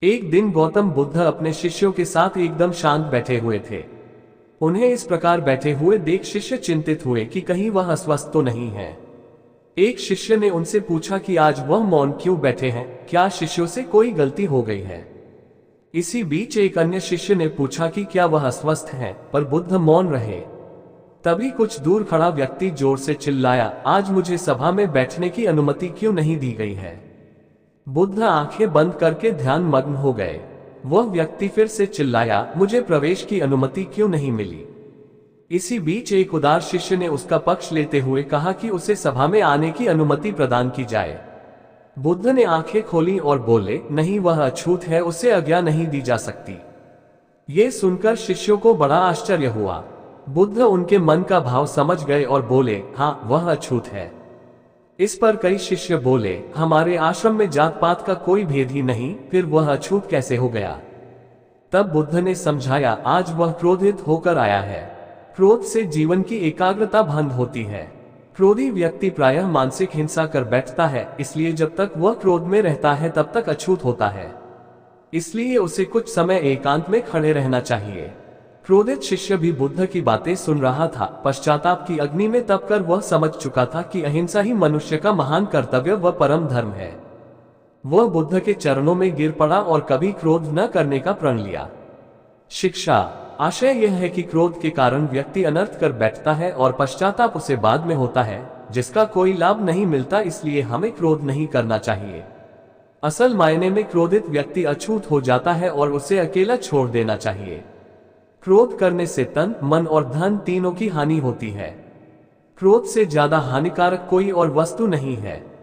एक दिन गौतम बुद्ध अपने शिष्यों के साथ एकदम शांत बैठे हुए थे। उन्हें इस प्रकार बैठे हुए देख शिष्य चिंतित हुए कि कहीं वह अस्वस्थ तो नहीं है। एक शिष्य ने उनसे पूछा कि आज वह मौन क्यों बैठे हैं, क्या शिष्यों से कोई गलती हो गई है। इसी बीच एक अन्य शिष्य ने पूछा कि क्या वह अस्वस्थ हैं, पर बुद्ध मौन रहे। तभी कुछ दूर खड़ा व्यक्ति जोर से चिल्लाया, आज मुझे सभा में बैठने की अनुमति क्यों नहीं दी गई है। बुद्ध आंखें बंद करके ध्यान मग्न हो गए। वह व्यक्ति फिर से चिल्लाया, मुझे प्रवेश की अनुमति क्यों नहीं मिली। इसी बीच एक उदार शिष्य ने उसका पक्ष लेते हुए कहा कि उसे सभा में आने की अनुमति प्रदान की जाए। बुद्ध ने आंखें खोली और बोले, नहीं, वह अछूत है, उसे आज्ञा नहीं दी जा सकती। ये सुनकर शिष्यों को बड़ा आश्चर्य हुआ। बुद्ध उनके मन का भाव समझ गए और बोले, हाँ, वह अछूत है। इस पर कई शिष्य बोले, हमारे आश्रम में जात पात का कोई भेद ही नहीं, फिर वह अछूत कैसे हो गया। तब बुद्ध ने समझाया, आज वह क्रोधित होकर आया है। क्रोध से जीवन की एकाग्रता भंग होती है। क्रोधी व्यक्ति प्रायः मानसिक हिंसा कर बैठता है, इसलिए जब तक वह क्रोध में रहता है तब तक अछूत होता है। इसलिए उसे कुछ समय एकांत में खड़े रहना चाहिए। क्रोधित शिष्य भी बुद्ध की बातें सुन रहा था। पश्चाताप की अग्नि में तपकर वह समझ चुका था कि अहिंसा ही मनुष्य का महान कर्तव्य व परम धर्म है। वह बुद्ध के चरणों में गिर पड़ा और कभी क्रोध न करने का प्रण लिया। शिक्षा। आशय यह है कि क्रोध के कारण व्यक्ति अनर्थ कर बैठता है और पश्चाताप उसे बाद में होता है, जिसका कोई लाभ नहीं मिलता। इसलिए हमें क्रोध नहीं करना चाहिए। असल मायने में क्रोधित व्यक्ति अछूत हो जाता है और उसे अकेला छोड़ देना चाहिए। क्रोध करने से तन, मन और धन तीनों की हानि होती है। क्रोध से ज्यादा हानिकारक कोई और वस्तु नहीं है।